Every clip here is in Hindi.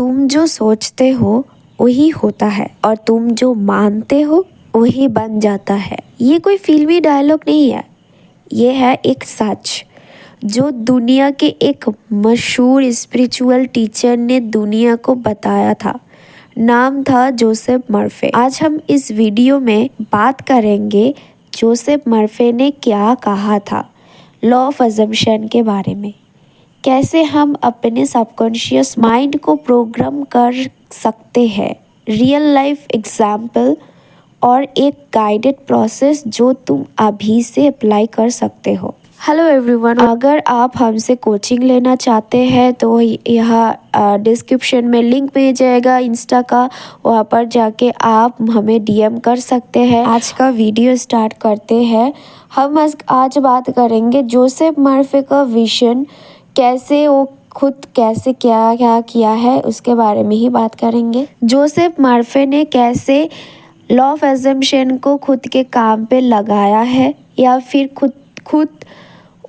तुम जो सोचते हो वही होता है और तुम जो मानते हो वही बन जाता है। ये कोई फिल्मी डायलॉग नहीं है, ये है एक सच जो दुनिया के एक मशहूर स्पिरिचुअल टीचर ने दुनिया को बताया था। नाम था जोसेफ मर्फे। आज हम इस वीडियो में बात करेंगे जोसेफ मर्फे ने क्या कहा था लॉ ऑफ अजम्पशन के बारे में। कैसे हम अपने सबकॉन्शियस माइंड को प्रोग्राम कर सकते हैं, रियल लाइफ एग्जाम्पल और एक गाइडेड प्रोसेस जो तुम अभी से अप्लाई कर सकते हो। हेलो एवरीवन, अगर आप हमसे कोचिंग लेना चाहते हैं तो यहाँ डिस्क्रिप्शन में लिंक मिल जाएगा इंस्टा का, वहाँ पर जाके आप हमें डीएम कर सकते हैं। आज का वीडियो स्टार्ट करते हैं। हम आज बात करेंगे जोसेफ मर्फे का विजन, कैसे वो खुद कैसे क्या किया है उसके बारे में ही बात करेंगे। जोसेफ मर्फे ने कैसे लॉ ऑफ अजम्पशन को खुद के काम पे लगाया है या फिर खुद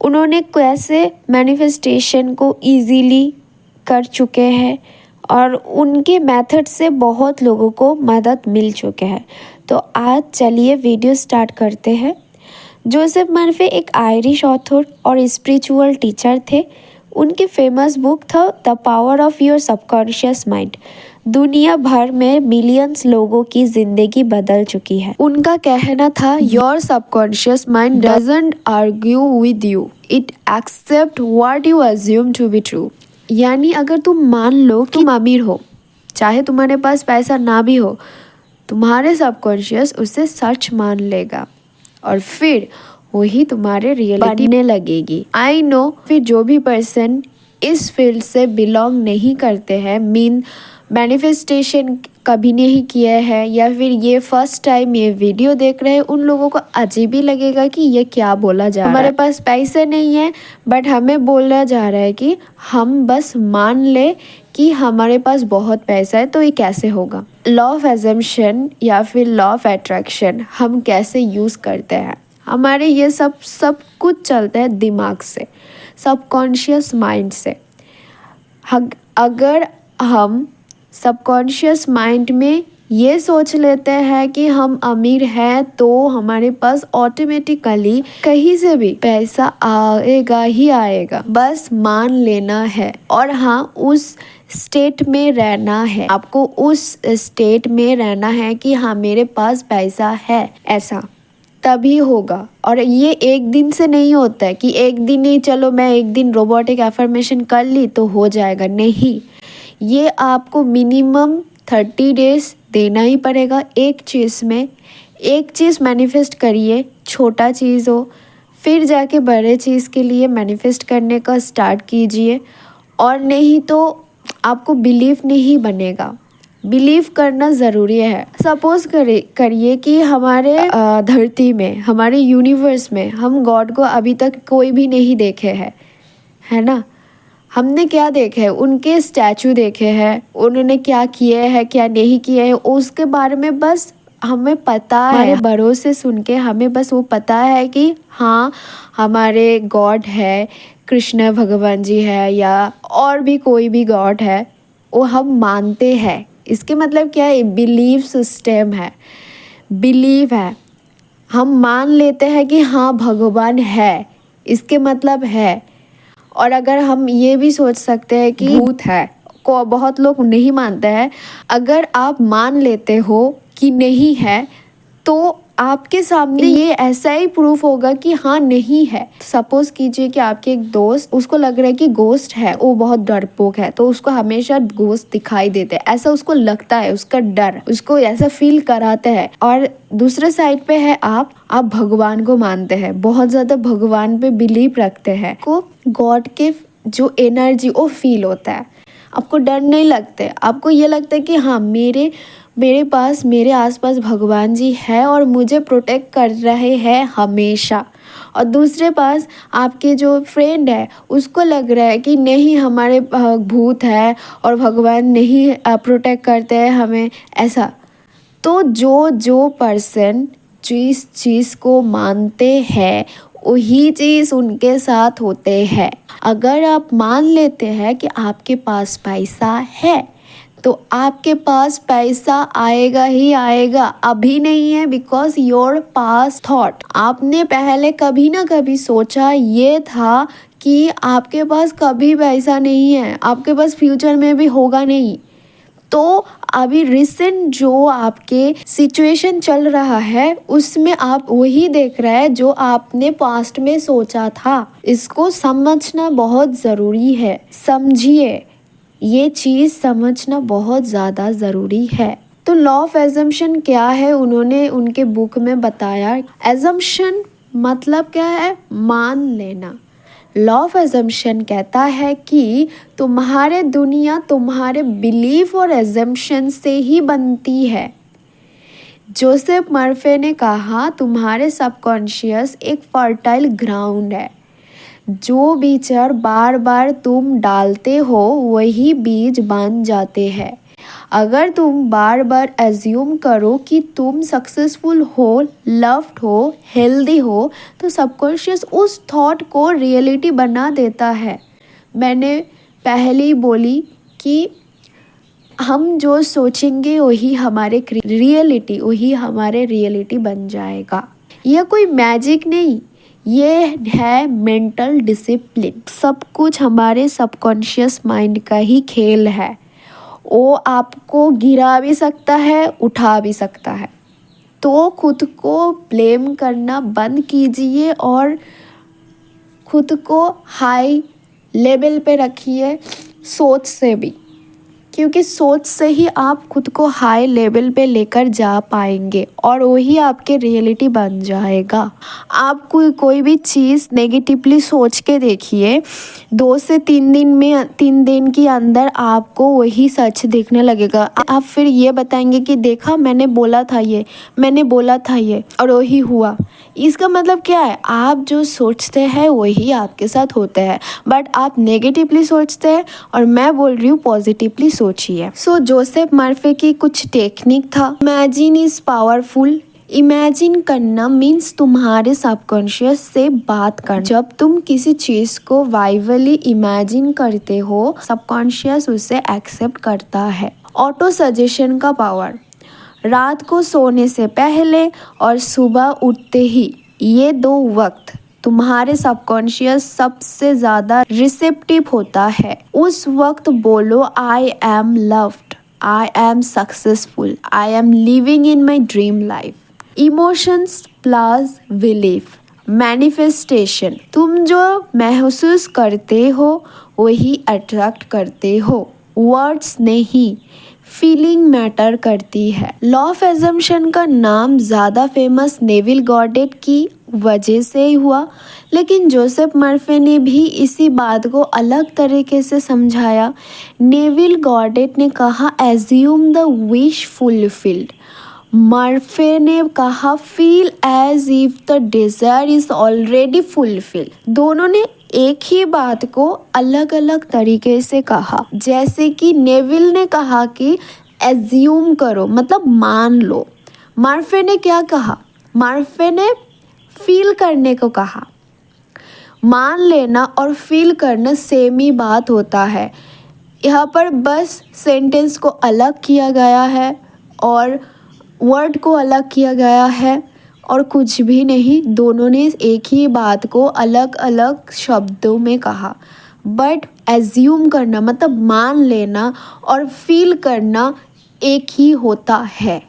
उन्होंने कैसे मैनिफेस्टेशन को इजीली कर चुके हैं और उनके मेथड से बहुत लोगों को मदद मिल चुके हैं। तो आज चलिए वीडियो स्टार्ट करते हैं। जोसेफ मर्फे एक आयरिश ऑथर और स्पिरिचुअल टीचर थे। उनकी फेमस बुक था the power of your subconscious mind. दुनिया भर में मिलियंस लोगों की जिंदगी बदल चुकी है। उनका कहना था your subconscious mind doesn't argue with you, it accept what you assume to be true. यानी अगर तुम मान लो कि तुम अमीर हो, चाहे तुम्हारे पास पैसा ना भी हो, तुम्हारे सबकॉन्शियस उसे सच मान लेगा और फिर वही तुम्हारे रियलिटी बनने लगेगी। आई नो, फिर जो भी पर्सन इस फील्ड से बिलोंग नहीं करते हैं, मैनिफेस्टेशन कभी नहीं किया है या फिर ये फर्स्ट टाइम ये वीडियो देख रहे हैं, उन लोगों को अजीब ही लगेगा कि ये क्या बोला जा रहा है। हमारे पास पैसे नहीं है बट हमें बोला जा रहा है कि हम बस मान ले कि हमारे पास बहुत पैसा है, तो ये कैसे होगा। लॉ ऑफ अजम्पशन या फिर लॉ ऑफ अट्रैक्शन हम कैसे यूज़ करते हैं, हमारे ये सब कुछ चलता है दिमाग से, सबकॉन्शियस माइंड से। अगर हम सबकॉन्शियस माइंड में ये सोच लेते हैं कि हम अमीर हैं तो हमारे पास ऑटोमेटिकली कहीं से भी पैसा आएगा ही आएगा, बस मान लेना है। और हाँ, उस स्टेट में रहना है, आपको उस स्टेट में रहना है कि हाँ मेरे पास पैसा है, ऐसा तभी होगा। और ये एक दिन से नहीं होता है कि एक दिन ही चलो मैं एक दिन रोबोटिक एफर्मेशन कर ली तो हो जाएगा, नहीं। ये आपको मिनिमम 30 डेज देना ही पड़ेगा एक चीज़ में। एक चीज़ मैनिफेस्ट करिए, छोटा चीज़ हो, फिर जाके बड़े चीज़ के लिए मैनिफेस्ट करने का स्टार्ट कीजिए। और नहीं तो आपको बिलीव नहीं बनेगा, बिलीव करना ज़रूरी है। सपोज करिए कि हमारे धरती में, हमारे यूनिवर्स में हम गॉड को अभी तक कोई भी नहीं देखे हैं, है ना। हमने क्या देखे है, उनके स्टैचू देखे हैं, उन्होंने क्या किए हैं क्या नहीं किए हैं उसके बारे में बस हमें पता है। हमारे बड़ों से सुन के हमें बस वो पता है कि हाँ हमारे गॉड है, कृष्ण भगवान जी है या और भी कोई भी गॉड है, वो हम मानते हैं। इसके मतलब क्या है, बिलीव सिस्टम है, बिलीव है। हम मान लेते हैं कि हाँ भगवान है, इसके मतलब है। और अगर हम ये भी सोच सकते हैं कि भूत है, को बहुत लोग नहीं मानते हैं, अगर आप मान लेते हो कि नहीं है तो आपके सामने ये ऐसा ही प्रूफ होगा कि हाँ नहीं है। सपोज कीजिए कि आपके एक दोस्त, उसको लग रहा है कि गोस्ट है, वो बहुत डरपोक है तो उसको हमेशा गोस्ट दिखाई देते हैं, ऐसा उसको लगता है, उसका डर उसको ऐसा फील कराते हैं। और दूसरे साइड पे है आप भगवान को मानते हैं, बहुत ज्यादा भगवान पे बिलीव रखते हैं, को गॉड के जो एनर्जी वो फील होता है, आपको डर नहीं लगता है। आपको ये लगता है कि हाँ मेरे पास, मेरे आसपास भगवान जी है और मुझे प्रोटेक्ट कर रहे हैं हमेशा। और दूसरे पास आपके जो फ्रेंड है उसको लग रहा है कि नहीं हमारे भूत है और भगवान नहीं प्रोटेक्ट करते हैं हमें, ऐसा। तो जो पर्सन जिस चीज़ को मानते हैं वही चीज़ उनके साथ होते हैं। अगर आप मान लेते हैं कि आपके पास पैसा है तो आपके पास पैसा आएगा ही आएगा, अभी नहीं है, बिकॉज योर पास थॉट, आपने पहले कभी ना कभी सोचा ये था कि आपके पास कभी पैसा नहीं है, आपके पास फ्यूचर में भी होगा नहीं। तो अभी रिसेंट जो आपके सिचुएशन चल रहा है उसमें आप वही देख रहे हैं जो आपने पास्ट में सोचा था। इसको समझना बहुत ज़रूरी है, समझिए, ये चीज़ समझना बहुत ज़्यादा ज़रूरी है। तो लॉ ऑफ एजम्पशन क्या है, उन्होंने उनके बुक में बताया। एजम्पशन मतलब क्या है, मान लेना। लॉ ऑफ एजम्पशन कहता है कि तुम्हारे दुनिया तुम्हारे बिलीफ और एजम्पशन से ही बनती है। जोसेफ मर्फे ने कहा तुम्हारे सबकॉन्शियस एक फर्टाइल ग्राउंड है, जो बीज बार बार तुम डालते हो वही बीज बन जाते हैं। अगर तुम बार बार एज्यूम करो कि तुम सक्सेसफुल हो, लव्ड हो, हेल्दी हो, तो सबकॉन्शियस उस थॉट को रियलिटी बना देता है। मैंने पहले ही बोली कि हम जो सोचेंगे वही हमारे रियलिटी बन जाएगा। यह कोई मैजिक नहीं, ये है मेंटल डिसिप्लिन। सब कुछ हमारे सबकॉन्शियस माइंड का ही खेल है। वो आपको गिरा भी सकता है, उठा भी सकता है। तो खुद को ब्लेम करना बंद कीजिए और खुद को हाई लेवल पे रखिए, सोच से भी, क्योंकि सोच से ही आप खुद को हाई लेवल पे लेकर जा पाएंगे और वही आपके रियलिटी बन जाएगा। आप कोई भी चीज़ नेगेटिवली सोच के देखिए, 2 से 3 दिन में 3 दिन के अंदर आपको वही सच दिखने लगेगा। आप फिर ये बताएंगे कि देखा, मैंने बोला था ये और वही हुआ। इसका मतलब क्या है, आप जो सोचते हैं वही आपके साथ होता है, बट आप नेगेटिवली सोचते हैं और मैं बोल रही हूँ पॉजिटिवली सोचिए। सो जोसेफ मर्फे की कुछ टेक्निक था। Imagine is powerful. इमेजिन करना मीन्स तुम्हारे सबकॉन्शियस से बात करना। जब तुम किसी चीज़ को वाइवली इमेजिन करते हो, सबकॉन्शियस उसे एक्सेप्ट करता है। ऑटो सजेशन का पावर। रात को सोने से पहले और सुबह उठते ही, ये 2 वक्त तुम्हारे सबकॉन्शियस सबसे ज़्यादा रिसेप्टिव होता है। उस वक्त बोलो I am loved, I am successful, I am living in my dream life. Emotions plus belief. Manifestation. तुम जो महसूस करते हो वही अट्रैक्ट करते हो, वर्ड्स नहीं, फीलिंग मैटर करती है। लॉ ऑफ एजम्पशन का नाम ज़्यादा फेमस नेविल गॉडेट की वजह से ही हुआ, लेकिन जोसेफ मर्फे ने भी इसी बात को अलग तरीके से समझाया। नेविल गॉडेट ने कहा assume the wish fulfilled. Murphy ने कहा feel as if the desire is already fulfilled. दोनों ने एक ही बात को अलग अलग तरीके से कहा। जैसे कि नेविल ने कहा कि एज्यूम करो, मतलब मान लो। मर्फे ने क्या कहा, मर्फे ने फील करने को कहा। मान लेना और फील करना सेम ही बात होता है। यहाँ पर बस सेंटेंस को अलग किया गया है और वर्ड को अलग किया गया है और कुछ भी नहीं। दोनों ने एक ही बात को अलग अलग शब्दों में कहा। बट एज्यूम करना मतलब मान लेना और फील करना एक ही होता है।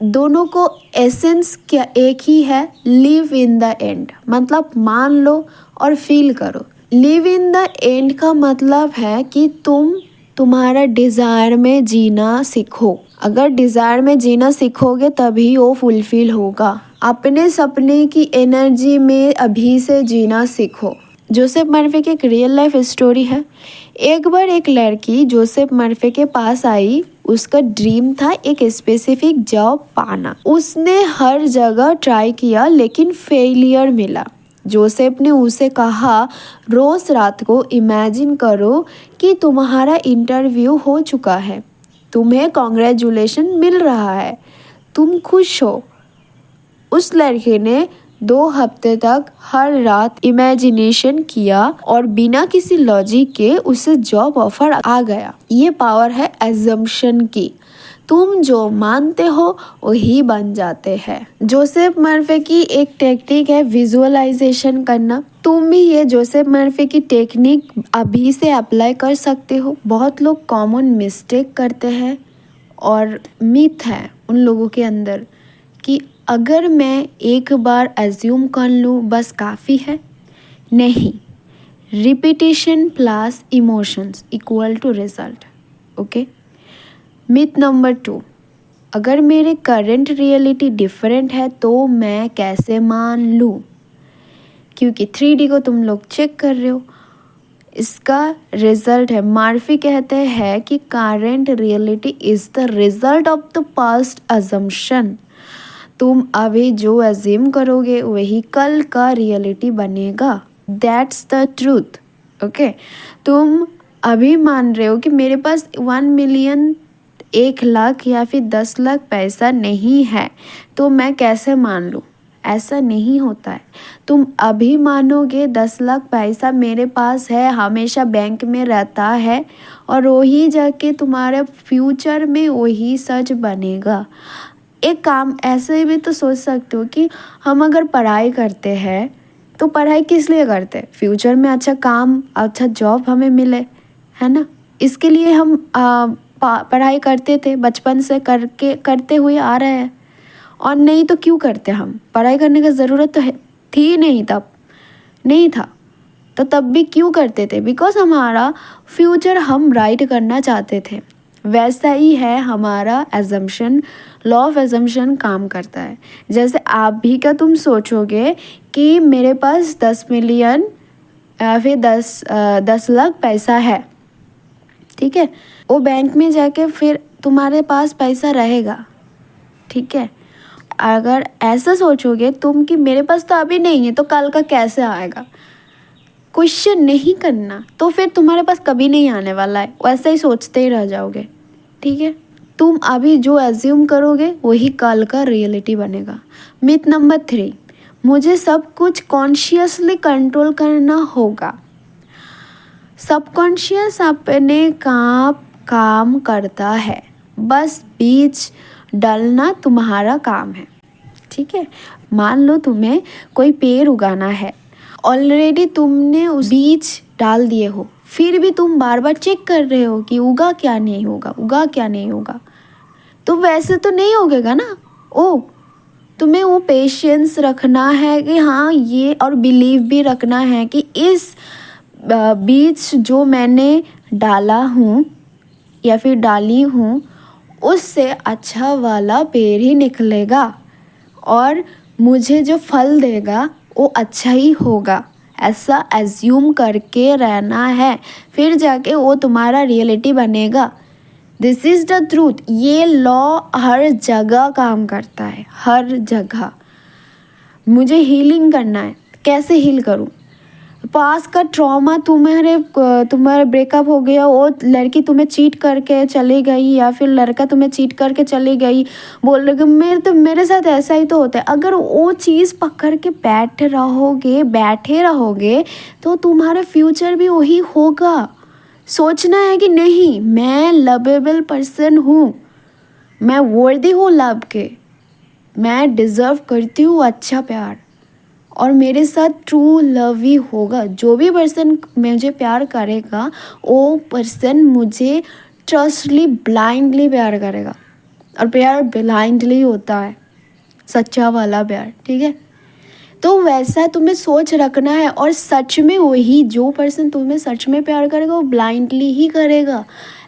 दोनों को एसेंस क्या एक ही है, लिव इन द एंड, मतलब मान लो और फील करो। लिव इन द एंड का मतलब है कि तुम्हारा डिज़ायर में जीना सीखो। अगर डिज़ायर में जीना सीखोगे तभी वो फुलफिल होगा। अपने सपने की एनर्जी में अभी से जीना सीखो। जोसेफ मर्फे की एक रियल लाइफ स्टोरी है। एक बार एक लड़की जोसेफ मर्फे के पास आई। उसका ड्रीम था एक स्पेसिफिक जॉब पाना। उसने हर जगह ट्राई किया लेकिन फेलियर मिला। जोसेफ ने उसे कहा रोज रात को इमेजिन करो कि तुम्हारा इंटरव्यू हो चुका है, तुम्हें कॉन्ग्रेचुलेशन मिल रहा है, तुम खुश हो। उस लड़के ने 2 हफ्ते तक हर रात इमेजिनेशन किया और बिना किसी लॉजिक के उसे जॉब ऑफर आ गया। ये पावर है एजम्पशन की। तुम जो मानते हो वही बन जाते हैं। जोसेफ मर्फे की एक टेक्निक है विजुअलाइजेशन करना। तुम भी ये जोसेफ मर्फे की टेक्निक अभी से अप्लाई कर सकते हो। बहुत लोग कॉमन मिस्टेक करते हैं और मिथ है उन लोगों के अंदर कि अगर मैं एक बार एज्यूम कर लूँ बस काफ़ी है। नहीं, repetition plus emotions equal to result. Okay. Myth number 2, अगर मेरे करंट रियलिटी डिफरेंट है तो मैं कैसे मान लूँ? क्योंकि 3D को तुम लोग चेक कर रहे हो, इसका रिजल्ट है। मर्फी कहते हैं कि current reality is the result of the past assumption. तुम अभी जो एज्यूम करोगे वही कल का रियलिटी बनेगा। That's the truth. ओके। तुम अभी मान रहे हो कि मेरे पास 1 मिलियन, 1 लाख या फिर 10 लाख पैसा नहीं है तो मैं कैसे मान लूँ? ऐसा नहीं होता है। तुम अभी मानोगे 10 लाख पैसा मेरे पास है, हमेशा बैंक में रहता है, और वही जाके तुम्हारे फ्यूचर में वही सच बनेगा। एक काम ऐसे भी तो सोच सकते हो कि हम अगर पढ़ाई करते हैं तो पढ़ाई किस लिए करते हैं? फ्यूचर में अच्छा काम, अच्छा जॉब हमें मिले, है ना? इसके लिए हम पढ़ाई करते थे, बचपन से करते हुए आ रहे हैं। और नहीं तो क्यों करते? हम पढ़ाई करने की ज़रूरत तो है थी नहीं, तब नहीं था तो तब भी क्यों करते थे? बिकॉज हमारा फ्यूचर हम राइट करना चाहते थे। वैसा ही है हमारा एजम्पशन, लॉ ऑफ एजम्पशन काम करता है। जैसे आप भी का तुम सोचोगे कि मेरे पास 10 मिलियन या फिर 10 लाख पैसा है, ठीक है? वो बैंक में जाके फिर तुम्हारे पास पैसा रहेगा, ठीक है? अगर ऐसा सोचोगे तुम कि मेरे पास तो अभी नहीं है तो कल का कैसे आएगा, क्वेश्चन नहीं करना, तो फिर तुम्हारे पास कभी नहीं आने वाला है। वैसे ही सोचते ही रह जाओगे, ठीक है? तुम अभी जो एज्यूम करोगे वही कल का रियलिटी बनेगा। मिथ नंबर 3, मुझे सब कुछ कॉन्शियसली कंट्रोल करना होगा। सबकॉन्शियस अपने काम करता है, बस बीज डालना तुम्हारा काम है, ठीक है? मान लो तुम्हें कोई पेड़ उगाना है, ऑलरेडी तुमने उस बीज डाल दिए हो, फिर भी तुम बार बार चेक कर रहे हो कि उगा क्या नहीं होगा, उगा क्या नहीं होगा, तो वैसे तो नहीं उगेगा ना। तुम्हें वो पेशेंस रखना है कि हाँ ये, और बिलीव भी रखना है कि इस बीज जो मैंने डाला हूँ या फिर डाली हूँ उससे अच्छा वाला पेड़ ही निकलेगा और मुझे जो फल देगा वो अच्छा ही होगा। ऐसा एज्यूम करके रहना है, फिर जाके वो तुम्हारा रियलिटी बनेगा। This is the truth. ये लॉ हर जगह काम करता है, हर जगह। मुझे हीलिंग करना है, कैसे हील करूँ? पास का ट्रॉमा, तुम्हारे ब्रेकअप हो गया, वो लड़की तुम्हें चीट करके चली गई या फिर लड़का तुम्हें चीट करके चली गई, बोल रहे मेरे साथ ऐसा ही तो होता है। अगर वो चीज़ पकड़ के बैठे रहोगे तो तुम्हारा फ्यूचर भी वही होगा। सोचना है कि नहीं, मैं लवेबल पर्सन हूँ, मैं वर्दी हूँ लव के, मैं डिज़र्व करती हूँ अच्छा प्यार, और मेरे साथ ट्रू लव ही होगा। जो भी पर्सन मुझे प्यार करेगा वो पर्सन मुझे ट्रस्टली ब्लाइंडली प्यार करेगा, और प्यार ब्लाइंडली होता है, सच्चा वाला प्यार, ठीक है? तो वैसा तुम्हें सोच रखना है, और सच में वही जो पर्सन तुम्हें सच में प्यार करेगा वो ब्लाइंडली ही करेगा।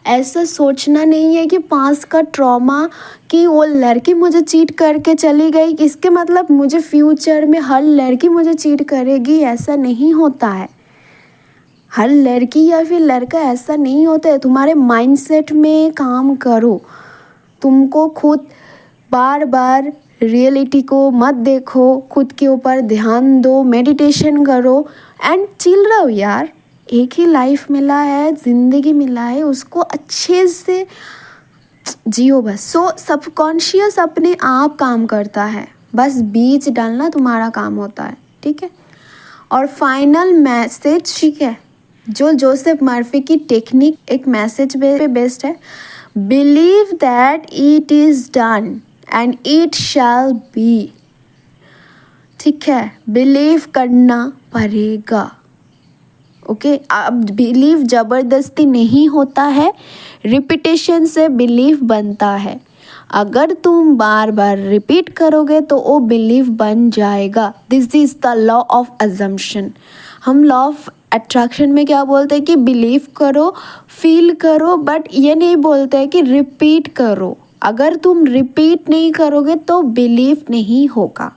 ऐसा सोचना नहीं है कि पास का ट्रॉमा कि वो लड़की मुझे चीट करके चली गई, इसके मतलब मुझे फ्यूचर में हर लड़की मुझे चीट करेगी, ऐसा नहीं होता है। हर लड़की या फिर लड़का ऐसा नहीं होता है। तुम्हारे माइंडसेट में काम करो, तुमको खुद बार बार रियलिटी को मत देखो, खुद के ऊपर ध्यान दो, मेडिटेशन करो एंड चिल रहो यार। एक ही लाइफ मिला है, ज़िंदगी मिला है, उसको अच्छे से जियो बस। सबकॉन्शियस अपने आप काम करता है, बस बीज डालना तुम्हारा काम होता है, ठीक है। और फाइनल मैसेज, ठीक है, जो जोसेफ मर्फी की टेक्निक एक मैसेज पे बेस्ड है। Believe that it is done and it shall be, ठीक है। बिलीव करना पड़ेगा, ओके। अब बिलीव ज़बरदस्ती नहीं होता है, रिपीटेशन से बिलीव बनता है। अगर तुम बार बार रिपीट करोगे तो वो बिलीव बन जाएगा। This is the law of assumption. हम लॉ ऑफ अट्रैक्शन में क्या बोलते हैं कि बिलीव करो, फील करो, बट ये नहीं बोलते हैं कि रिपीट करो। अगर तुम रिपीट नहीं करोगे तो बिलीव नहीं होगा।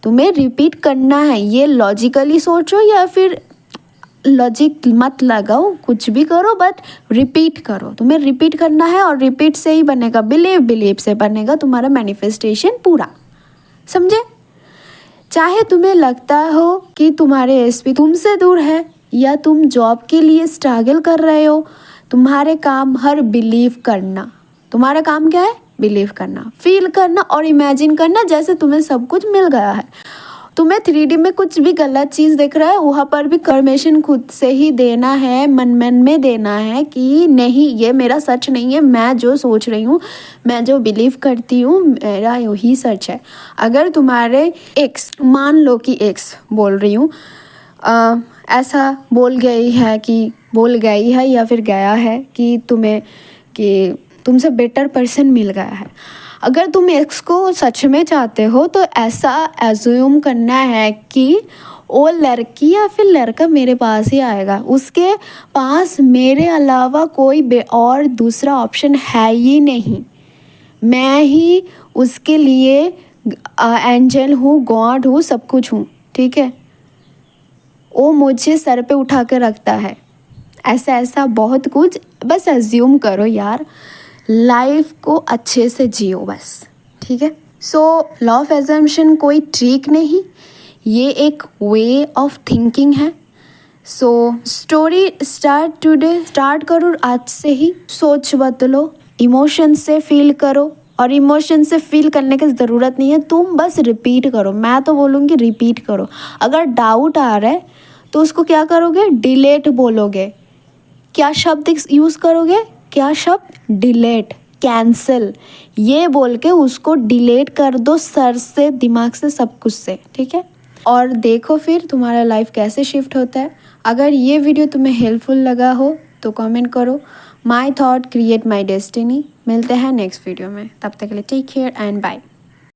तुम्हें रिपीट करना है, ये लॉजिकली सोचो या फिर लॉजिक मत लगाओ, कुछ भी करो, बट रिपीट करो। तुम्हें रिपीट करना है और रिपीट से ही बनेगा बिलीव, बिलीव से बनेगा तुम्हारा मैनिफेस्टेशन पूरा, समझे। चाहे तुम्हें लगता हो कि तुम्हारे एसपी तुमसे दूर है या तुम जॉब के लिए स्ट्रगल कर रहे हो, तुम्हारे काम हर बिलीव करना। तुम्हारा काम क्या है? बिलीव करना, फील करना और इमेजिन करना जैसे तुम्हें सब कुछ मिल गया है। तुम्हें 3D में कुछ भी गलत चीज़ दिख रहा है, वहाँ पर भी परमिशन खुद से ही देना है, मन मन में देना है कि नहीं, ये मेरा सच नहीं है, मैं जो सोच रही हूँ, मैं जो बिलीव करती हूँ, मेरा यही सच है। अगर तुम्हारे एक्स, मान लो कि एक्स बोल रही हूँ, ऐसा बोल गई है या फिर गया है कि तुमसे बेटर पर्सन मिल गया है। अगर तुम एक्स को सच में चाहते हो तो ऐसा एज्यूम करना है कि वो लड़की या फिर लड़का मेरे पास ही आएगा, उसके पास मेरे अलावा कोई और दूसरा ऑप्शन है ही नहीं, मैं ही उसके लिए एंजल हूँ, गॉड हूँ, सब कुछ हूँ, ठीक है। वो मुझे सर पे उठा के रखता है, ऐसा बहुत कुछ। बस एज्यूम करो यार, लाइफ को अच्छे से जियो बस, ठीक है। सो लॉ ऑफ एजम्पशन कोई ट्रिक नहीं, ये एक वे ऑफ थिंकिंग है। सो स्टोरी स्टार्ट करो आज से ही। सोच बदलो, इमोशन से फील करो, और इमोशन से फील करने की ज़रूरत नहीं है, तुम बस रिपीट करो। मैं तो बोलूँगी रिपीट करो। अगर डाउट आ रहा है तो उसको क्या करोगे? डिलेट बोलोगे। क्या शब्द यूज़ करोगे? क्या शब्द? डिलेट, कैंसिल, ये बोल के उसको डिलेट कर दो सर से, दिमाग से, सब कुछ से, ठीक है। और देखो फिर तुम्हारा लाइफ कैसे शिफ्ट होता है। अगर ये वीडियो तुम्हें हेल्पफुल लगा हो तो कमेंट करो। My thought create my destiny. मिलते हैं नेक्स्ट वीडियो में, तब तक के लिए टेक केयर एंड बाय।